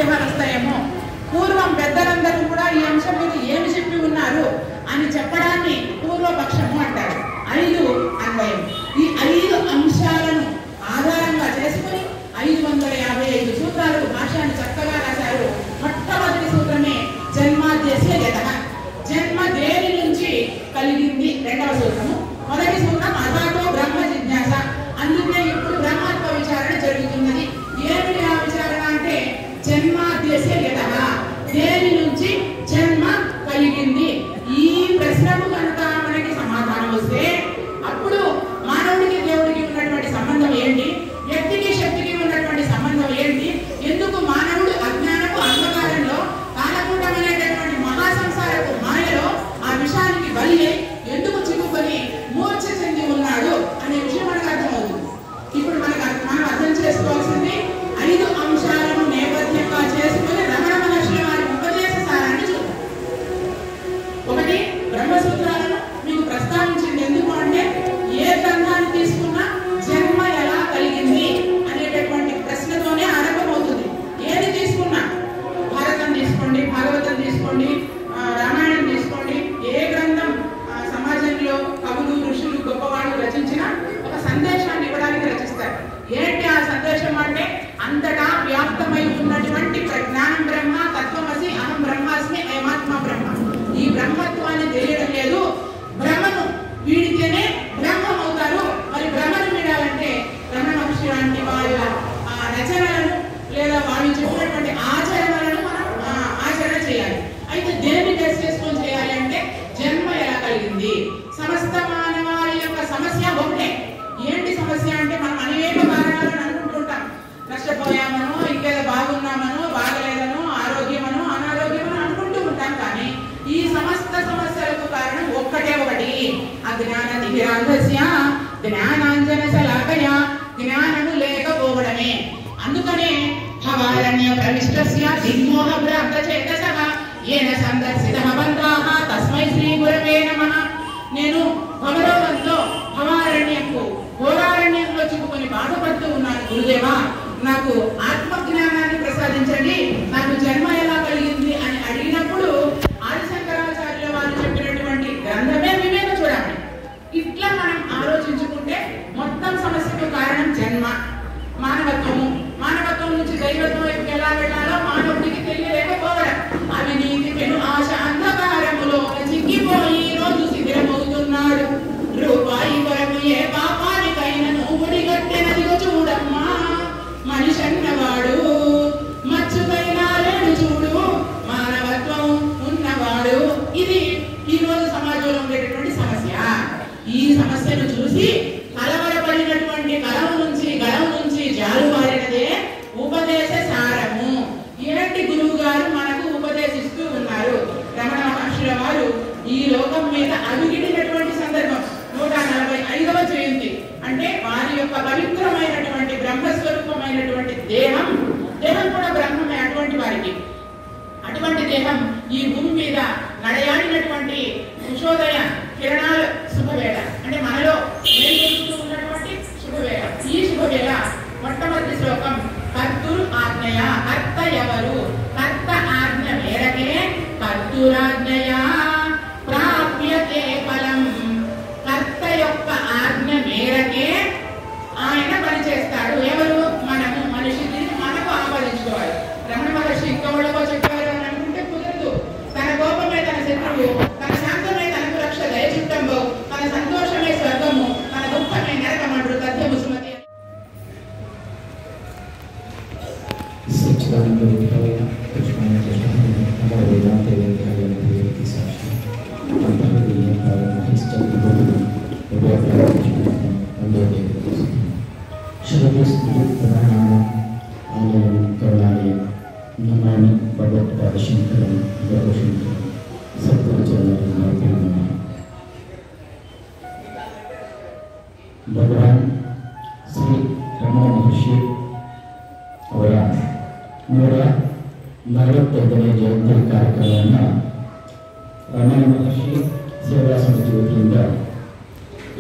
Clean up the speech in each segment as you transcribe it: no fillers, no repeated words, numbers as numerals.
సందేహాలు వస్తాయేమో. పూర్వం పెద్దలందరూ కూడా ఈ అంశం మీద ఏమి చెప్పి ఉన్నారు అని చెప్పడాన్ని పూర్వపక్షము అంటారు. 5 అన్వయం. ఈ 5 అంశాలను ఆధారంగా చేసుకుని 555 సూత్రాలకు భాష్యాన్ని చక్కగా రాశారు. మొట్టమొదటి సూత్రమే జన్మాద్యస్య యతః. జన్మ దేని నుంచి కలిగింది రెండవ సూత్రము. మొదటి సూత్రం అథాతో బ్రహ్మ జిజ్ఞాస. అందుకే ఇప్పుడు బ్రహ్మత్వ విచారణ జరుగుతున్నది. ఏమిటి ఆ విచారణ అంటే జన్మాద్యస్య యతః, దేని నుంచి జన్మ కలిగింది. ఈ ప్రశ్నకు కనుక మనకి సమాధానం వస్తే అప్పుడు మానవుడికి దేవుడికి ఉన్నటువంటి సంబంధం ఏంటి, వ్యక్తికి శక్తికి ఉన్నటువంటి సంబంధం ఏంటి, ఎందుకు మానవుడు అజ్ఞానపు అంధకారంలో కాలకూటమైనటువంటి మహాసంసారపు మాయలో ఆ విషయానికి బలి ఎందుకు చిక్కుకొని మూర్ఛ చెంది ఉన్నాడు అనే విషయం మనకు అర్థమవుతుంది. ఇప్పుడు మనం అర్థం చేసుకోవాల్సింది 5 అంశాలను నేపథ్యంగా చేసుకుని రమణ మహర్షి వారి ఉపదేశ సారాన్ని చూద్దాం. ఒకటి, బ్రహ్మసూత్రాలను మీకు ప్రస్తావించింది ఎందుకు అంటే ఏ గ్రంథాన్ని తీసుకున్నా జన్మ ఎలా కలిగింది అనేటటువంటి ప్రశ్నతోనే ఆరంభమవుతుంది. ఏది తీసుకున్నా, భారతం తీసుకోండి, భాగవతం తీసుకోండి, రామాయణం తీసుకోండి, ఏ గ్రంథం సమాజంలో కవులు ఋషులు గొప్పవాళ్ళు రచించిన ఒక సందేశాన్ని ఇవ్వడానికి రచిస్తారు. ఏంటి ఆ సందేశం అంటే అంతటా వ్యాప్తమై ఉన్నటువంటి ప్రజ్ఞానం బ్రహ్మ, తత్వమసి, అహం బ్రహ్మాస్మి, అయమాత్మ బ్రహ్మ. ఈ బ్రహ్మత్వాన్ని తెలియడం లేదు. బ్రహ్మను వీడితేనే బ్రహ్మం అవుతారు. మరి బ్రహ్మను వీడాలంటే రమణ మహర్షి లాంటి వాళ్ళ రచనలను లేదా వాళ్ళు చెప్పినటువంటి ఆచరణలను మనం ఆచరణ చేయాలి. అయితే దేన్ని బేస్ చేసుకొని చేయాలి అంటే జన్మ ఎలా కలిగింది. సమస్త మానవాళి యొక్క సమస్య ఒకటే. ఏంటి సమస్య అంటే మనం అనేక కారణాలను అనుకుంటుంటాం. నష్టపోయామనో, ఇంకేదో బాగున్నామనో, బాగలేదనో, ఆరోగ్యమనో, అనారోగ్యమనో అనుకుంటూ ఉంటాం. కానీ ఈ సమస్త సమస్యలకు కారణం ఒక్కటే, ఒకటి అజ్ఞాన దివ్యాంధస్య జ్ఞానాంజన శలాకయ, జ్ఞానము లేకపోవడమే. అందుకనే భవారణ్య ప్రవిష్టస్య దిగ్మోహ భ్రాంత చేతసః ఏన సందర్శితః బంధాః తస్మై శ్రీ గురవే నమః. నేను భవరోగంలో భవారణ్యంకు ఘోరారణ్యంలో చిక్కుకొని బాధపడుతూ ఉన్నాను. గురుదేవా, నాకు ఆత్మజ్ఞానాన్ని ప్రసాదించండి, నాకు జన్మ ఎలా కలిగింది అని అడిగినప్పుడు ఆదిశంకరాచార్యుల వారు చెప్పినటువంటి గ్రంథమే వివేక చూడండి. ఇట్లా మనం ఆలోచించుకుంటే మొత్తం సమస్యకు కారణం జన్మ, మానవత్వము. మానవత్వం నుంచి దైవత్వం వైపు ఎలా వెళ్ళాలో మానవుడికి తెలియలేకపోవడం. అవినీతి పెను ఆశ అంధకారములో చిక్కిపోయి రోజు శిథిరమవుతున్నాడు. రూపాయి కొరకు ఏ పాపానికైనను ఒడిగట్టెనదిగో చూడమ్మా, మనిషి అన్నవాడు మచ్చుకైనా లేడు చూడు, మానవత్వం ఉన్నవాడు. ఇది ఈ రోజు సమాజంలో ఉండేటటువంటి సమస్య. ఈ సమస్యను చూసి కలవరపడినటువంటి గళం నుంచి జారువారినదే ఉపదేశ సారము. ఏంటి గురువు గారు మనకు ఉపదేశిస్తూ ఉన్నారు. రమణ మహర్షుల వారు ఈ లోకం మీద అడుగిడినటువంటి సందర్భం 145వ జయంతి అంటే వారి యొక్క పవిత్రమైనటువంటి బ్రహ్మస్వరూపమైనటువంటి దేహం కూడా బ్రహ్మమే. అటువంటి దేహం ఈ భూమి మీద నడయాడినటువంటి ఉషోదయ కిరణాల శుభవేళ, అంటే మనలో ఉన్నటువంటి శుభవేళ. ఈ శుభవేళ మొట్టమొదటి శ్లోకం కర్తురు ఆజ్ఞయ. కర్త ఎవరు? కర్త ఆజ్ఞ మేరకే కర్తురాజ్ఞయ ప్రాప్యతే ఫలం. కర్త యొక్క ఆజ్ఞ మేరకే ఆయన పనిచేస్తాడు. ఎవరు? మనము. మనిషి దీన్ని మనకు ఆపాదించుకోవాలి. రమణ మహర్షి ఇంకొకళ్ళకో చెప్పారు అని అనుకుంటే కుదరదు. తన కోపమే తన శత్రువు, తన శాంతమే తనకు రక్ష, దయచిత్తంబు, తన సంతోషమే స్వర్గము, తన దుఃఖమే నరకమంటారు. తథ్యము సుమతి. भगवान श्री रमण महर्षि ಅವರ 145ನೇ ಜಯಂತಿ ಕಾರ್ಯಕ್ರಮವನ್ನು ರಮಣ ಮಹರ್ಷಿ ಸೇವಾ ಸಮಿತಿ ವತಿಯಿಂದ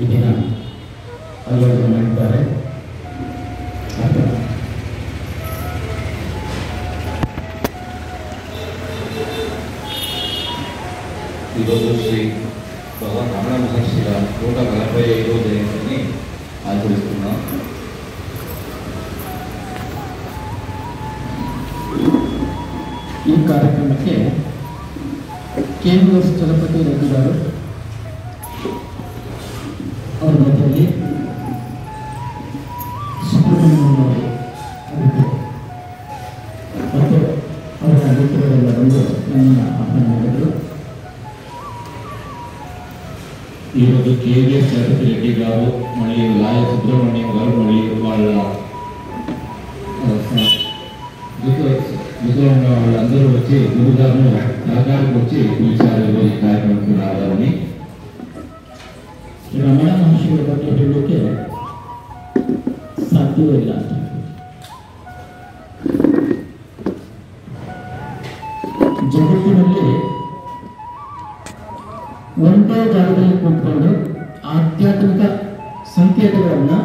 ಈ ದಿನ ಆಯೋಜನೆ ಮಾಡಿದ್ದಾರೆ. శ్రీ భగవాన్ రమణ మహర్షి 145వ జయంతిని ఆచరిస్తున్నాం. ಈ ಕಾರ್ಯಕ್ರಮಕ್ಕೆ KVS ಚಲಪತಿ ರೆಡ್ಡಿ గారు ಅವರ ಜೊತೆಯಲ್ಲಿ ಸುಬ್ರಹ್ಮಣ್ಯನವರು ಮತ್ತು ಅವರ ಮಿತ್ರರೆಲ್ಲ ಬಂದು ನನ್ನ ಆಹ್ವಾನ ಮಾಡಿದರು. ఈరోజు KVS చలపతి రెడ్డి గారు మరియు లాయ సుబ్రహ్మణ్యం గారు మరియు వాళ్ళ విధంగా వాళ్ళందరూ వచ్చి గురుగారును సహకారికి వచ్చి పిలిచారు ఈ కార్యక్రమానికి రావాలని. ರಮಣ ಮಹರ್ಷಿಗಳ ಬಗ್ಗೆ ಹೇಳಲಿಕ್ಕೆ ಸಾಧ್ಯವೇ ಇಲ್ಲ. ಜಗತ್ತಿನಲ್ಲಿ ಒಂದೇ ಜಾಗದಲ್ಲಿ ಕೂತ್ಕೊಂಡು ಆಧ್ಯಾತ್ಮಿಕ ಸಂಕೇತಗಳನ್ನು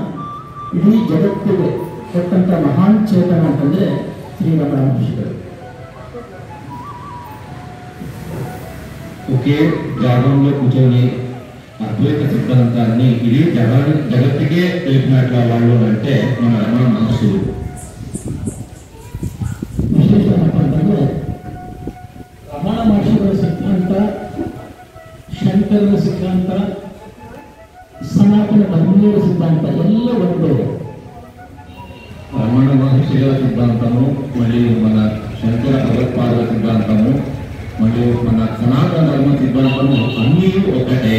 ಇಡೀ ಜಗತ್ತಿಗೆ ಕೊಟ್ಟಂತ ಮಹಾನ್ ಚೇತನ ಅಂತಂದ್ರೆ ಶ್ರೀ ರಮಣ ಮಹರ್ಷಿಗಳು. ఒకే జాగంలో కూర్చొని అద్వైత సిద్ధాంతాన్ని ఇది జగత్తుకే తెలిపినట్ల వాళ్ళు అంటే మన రమణ మహర్షులు. ವಿಶೇಷ ಅಂತಂದ್ರೆ ರಮಣ ಮಹರ್ಷಿಗಳ ಸಿದ್ಧಾಂತ, ಶಂಕರನ ಸಿದ್ಧಾಂತ, ಸನಾತನ ಧರ್ಮೀಯ ಸಿದ್ಧಾಂತ ಎಲ್ಲ ಒಂದೇ. రమణ మహర్షుల సిద్ధాంతము మరియు మన శంకర భగవత్పాదుల సిద్ధాంతము మరియు మన సనాతన ధర్మ సిద్ధాంతము అన్నీ ఒకటే.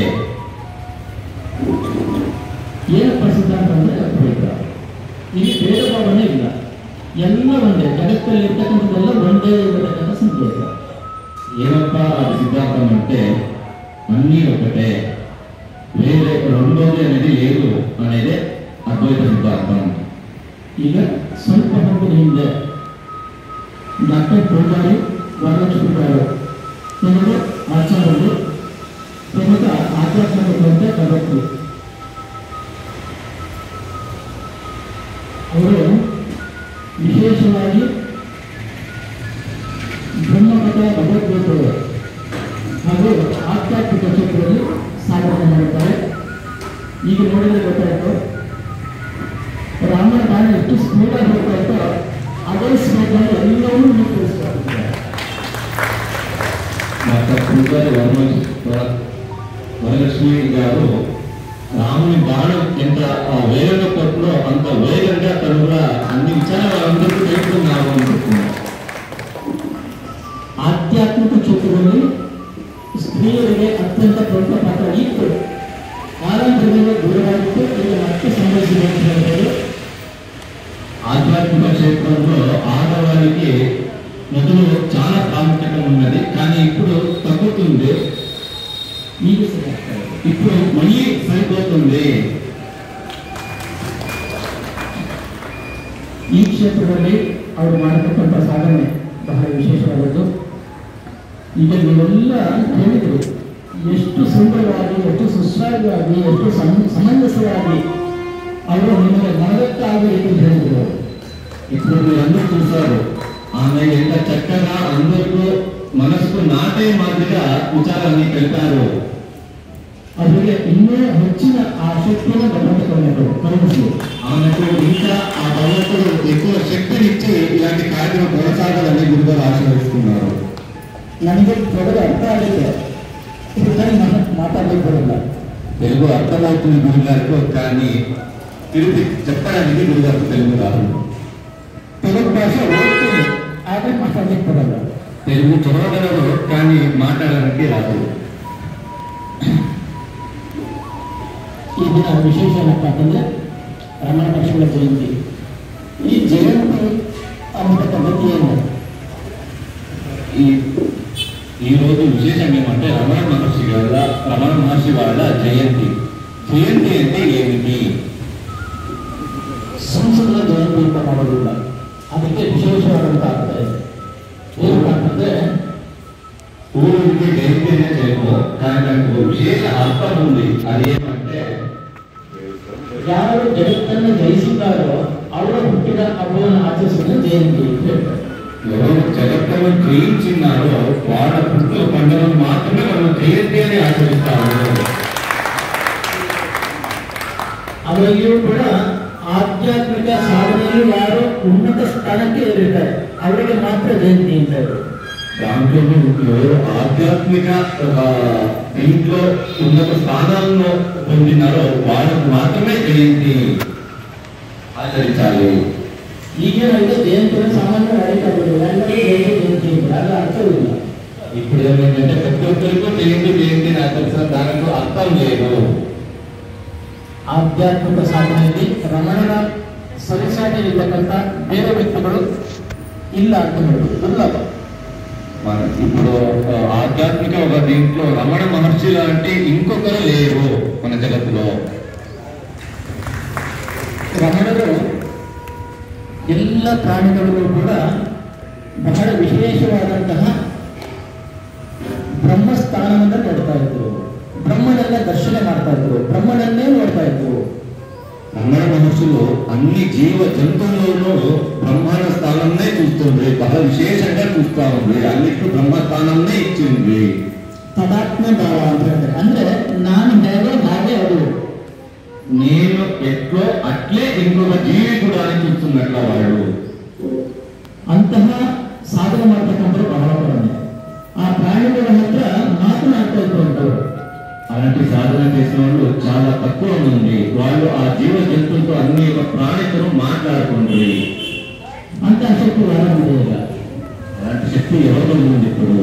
ಏನಪ್ಪ ಸಿದ್ಧಾಂತ ಅಂದರೆ ಅದ್ವೈತ. ಇಲ್ಲಿ ಭೇದ ಭಾವನೆ ಇಲ್ಲ, ಎಲ್ಲ ಒಂದೇ. ಜಗತ್ತಲ್ಲಿ ಇರ್ತಕ್ಕಂಥದ್ದೆಲ್ಲ ಒಂದೇ ಇರತಕ್ಕಂಥ ಸಂಕೇತ. ಏನಪ್ಪ అది సిద్ధాంతం అంటే అన్నీ ఒకటే, వేరే రెండోది అనేది లేదు అనేది అద్వైత సిద్ధాంతం. ಈಗ ಸ್ವಲ್ಪ ಹೊತ್ತಿನ ಹಿಂದೆ ಡಾಕ್ಟರ್ ಪೂಜಾರಿ ವರಲಕ್ಷ್ಮಿ గారు తెలుగు ఆచార్యులు, ప్రముఖ ఆధ్యాత్మిక కాబట్టి ಅವರು ವಿಶೇಷವಾಗಿ ಬ್ರಹ್ಮಕಥಾ ಭಗವದ್ಗೀತೆಗಳು ಹಾಗೂ ಆಧ್ಯಾತ್ಮಿಕ ಕ್ಷೇತ್ರದಲ್ಲಿ ಸಾಧನೆ ಮಾಡುತ್ತಾರೆ. ಈಗ ನೋಡಿದರೆ ಗೊತ್ತಾಯಿತು, ರಾಮನ ಬಾಣ ಎಷ್ಟು ಸ್ಪೀಡಾಗಿ ಹೋಗ್ತಾ ಇತ್ತೋ ಅದೇ ಸ್ಪೀಡ್ನಲ್ಲಿ ಎಲ್ಲವೂ ತಿಳಿಸ್ತಾರೆ. డాక్టర్ పూజారి వరలక్ష్మి గారు రాముని బాణం ఎంత వేగంగా కొట్టులో అంత వేగంగా తను కూడా అన్ని విచారాలందరికీ తెలుపుతున్నాము అని చెప్తున్నారు. ಆಧ್ಯಾತ್ಮಿಕ ಕ್ಷೇತ್ರದಲ್ಲಿ ಸ್ತ್ರೀಯರಿಗೆ ಅತ್ಯಂತ ಪ್ರಮುಖ ಪಾತ್ರ ಇತ್ತು. ಆರಂಭದಲ್ಲಿ ದೂರವಾಗಿತ್ತು, ಈಗ ಮತ್ತೆ ಸಂಭವಿಸಿದೆ ಅಂತ ಹೇಳ್ಬೋದು. ఆధ్యాత్మిక క్షేత్రంలో ఆడవారికి మొదలు చాలా ప్రాముఖ్యత ఉన్నది, కానీ ఇప్పుడు తగ్గుతుంది. ಈಗ ಸರಿಯಾಗ್ತಾ ಇದೆ. ఇప్పుడు మళ్ళీ సరిపోతుంది. ಈ ಕ್ಷೇತ್ರದಲ್ಲಿ ಅವರು ಮಾಡತಕ್ಕಂಥ ಸಾಧನೆ ಬಹಳ ವಿಶೇಷವಾದದ್ದು. ಈಗ ನೀವೆಲ್ಲ ಕೇಳಿದ್ರು ಎಷ್ಟು ಸುಂದರವಾಗಿ, ಎಷ್ಟು ಸುಶ್ರಾವ್ಯವಾಗಿ, ಎಷ್ಟು ಸಮಂಜಸವಾಗಿ ಅವರು ನಿಮಗೆ ಮನದಟ್ಟಾಗಿ ರೀತಿ ಹೇಳಿದರು. ఇప్పుడు మీరందరూ చూశారు, ఆమె ఎంత చక్కగా అందరికీ మనసుకు నాటే మాదిరిగా విచారాన్ని తెలిపారు. ಅವರಿಗೆ ಇನ್ನೂ ಹೆಚ್ಚಿನ ಆ ಶಕ್ತಿಯನ್ನು ಭಗವಂತರು ಕರುಣಿಸಿ ఆమెకు ఇంకా ఆ భగవంతుడు ఎక్కువ శక్తినిచ్చి ఇలాంటి కార్యక్రమం కొనసాగాలని గురుగారు ఆశీర్వదిస్తున్నారు. ನನಗೆ ತೊಡಗ ಅರ್ಥ ಆಗಿದೆ, ಇದಕ್ಕಾಗಿ ಮಾತಾಡಲಿಕ್ಕೆ ಬರಲ್ಲ. తెలుగు అర్థమవుతుంది గురుగారికి, కానీ తిరిగి చెప్పడానికి గురుగారికి తెలుగు రాదు. తెలుగు భాష ఓడుతుంది, ಆದರೆ ಮಾತಾಡಲಿಕ್ಕೆ ಬರಲ್ಲ. తెలుగు చదవగలరు కానీ మాట్లాడడానికి రాదు. ಈ ದಿನ ವಿಶೇಷ ಏನಪ್ಪ ಅಂತಂದರೆ ರಮಣ ಮಹರ್ಷಿಗಳ ಜಯಂತಿ. ಈ ಜಯಂತಿ ಅನ್ನತಕ್ಕಂಥದ್ದು ಏನು? ఈ రోజు విశేషం ఏమంటే రమణ మహర్షి వాళ్ళ జయంతి. జయంతి అంటే ఏమిటి? ಸಂಸದರ ಜಯಂತಿ ಅಂತ ಮಾಡೋದಿಲ್ಲ, ಅದಕ್ಕೆ ವಿಶೇಷವಾದಂಥ ಅರ್ಥ ಇದೆ. ಏನಂತಂದ್ರೆ ఊరికి జయంతినే చేయము, కానీ దానికి విశేష అర్థం ఉంది. అది ఏమంటే ಯಾರು ಜಗತ್ತನ್ನು ಜಯಿಸಿದ್ದಾರೋ ಅವರ ಹುಟ್ಟಿದ ಹಬ್ಬವನ್ನು ಆಚರಿಸಿದ ಜಯಂತಿ ಅಂತ ಹೇಳ್ತಾರೆ. ఎవరు జగత్తును జయించినారో వాళ్ళ పుట్టిన పండుగను మాత్రమే మనం జయంతి అని ఆచరిస్తాము. ಅವರಿಗೂ ಕೂಡ ಆಧ್ಯಾತ್ಮಿಕ ಸಾಧನೆಯಲ್ಲಿ ಯಾರು ಉನ್ನತ ಸ್ಥಾನಕ್ಕೆ ಏರಿದ್ದಾರೆ ಅವರಿಗೆ ಮಾತ್ರ ಜಯಂತಿ ಅಂತಾರೆ. దాంట్లో ఆధ్యాత్మిక ఇంట్లో ఉన్నత స్థానాలను పొందినారో వాళ్ళకు మాత్రమే జయంతి ఆచరించాలి. ಈಗೇನಂದ್ರೆ ಜಯಂತಿನ ಸಾಮಾನ್ಯ ಅಡಿಕಾಗ್ಬೋದು, ಜಯಂತಿ ಅದು ಅರ್ಥವಿಲ್ಲ. ఇప్పుడు ఏమైందంటే ప్రతి ఒక్కరిಗೂ జయంతి ఆచరిస్తారు, దానిలో అర్థం లేదు. ಆಧ್ಯಾತ್ಮಿಕ ಸಾಧನೆಯಲ್ಲಿ ರಮಣನ ಸರಿಸಾಟಿ ಇರ್ತಕ್ಕಂಥ ಬೇರೆ ವ್ಯಕ್ತಿಗಳು ಇಲ್ಲ ಅಂತ ಹೇಳ್ಬೋದು, ದುರ್ಲಭ. ఇప్పుడు ఆధ్యాత్మిక ఒక దీంట్లో రమణ మహర్షి లాంటి ఇంకొకరు లేరు మన జగత్తులో. ರಮಣರು ಎಲ್ಲ ಪ್ರಾಣಿಗಳಿಗೂ ಕೂಡ ಬಹಳ ವಿಶೇಷವಾದಂತಹ ಬ್ರಹ್ಮಸ್ಥಾನವನ್ನು ನೋಡ್ತಾ ಇದ್ರು, ಬ್ರಹ್ಮನನ್ನ ದರ್ಶನ ಮಾಡ್ತಾ ಇದ್ರು, ಬ್ರಹ್ಮನನ್ನೇ ನೋಡ್ತಾ ಇದ್ರು. రమణ మహర్షులు అన్ని జీవ జంతువులను బ్రహ్మాండ స్థానంనే చూస్తుంది, బహಳ విశేషంగా చూస్తా ఉంది, అన్నిటికీ బ్రహ్మస్థానంనే ఇచ్చింది. తదాత్మ భావ ಅಂತ ಹೇಳ್ತಾರೆ, ಅಂದ್ರೆ ನಾನು ಹೇಗೋ ಹಾಗೆ ಅದು, నేను ఎట్లో అట్లే ఇంకొక జీవి కూడా అని చూస్తున్నట్ల వాళ్ళు. ಅಂತಹ ಸಾಧನೆ ಮಾಡ್ತಕ್ಕಂಥವ್ರು ಬಹಳ ಕಡಿಮೆ. ಆ ಪ್ರಾಣಿಗಳ ಹತ್ರ ಮಾತನಾಡ್ತಾ ಇದ್ರು ಅಂತಾರೆ. అలాంటి సాధన చేసిన వాళ్ళు చాలా తక్కువ మంది. వాళ్ళు ఆ జీవ జంతువులతో అన్ని ఒక ప్రాణితో మాట్లాడుకుంటుంది. అంత శక్తి వాళ్ళ అలాంటి శక్తి ఎవరిలో ఉంది? ఇప్పుడు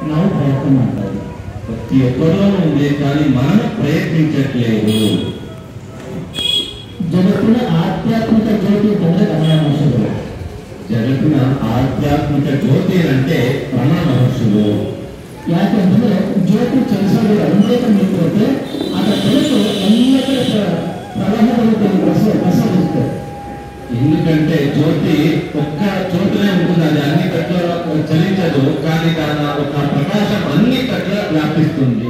ನಾವು ಪ್ರಯತ್ನ ಮಾಡ್ತಾ ಇದ್ದೀವಿ. ప్రతి ఒక్కరిలో ఉంది, కానీ మనం ప్రయత్నించట్లేదు. ಜಗತ್ತಿನ ಆಧ್ಯಾತ್ಮಿಕ ಜ್ಯೋತಿ ಅಂತಂದ್ರೆ ರಮಣ ಮಹರ್ಷಿಗಳು. జగತ್ತಿನ ఆధ్యాత్మిక జ్యోతి అంటే రమణ మహర్షులు. ಯಾಕೆಂದ್ರೆ ಜ್ಯೋತಿ ಚಲಿಸೋದಿಲ್ಲ, ಒಂದೇ ನಿಂತಿರುತ್ತೆ, ಅದರ ಬೆಳಕು ಎಲ್ಲ ಕಡೆ ಪ್ರವಾಹಗಳು ಪ್ರಸರಿಸುತ್ತೆ. ఎందుకంటే జ్యోతి ఒక్క చోటునే ఉంటుంది, అది అన్ని కట్ల చలించదు, కానీ దాని ఒక ప్రకాశం అన్ని కట్ల వ్యాపిస్తుంది.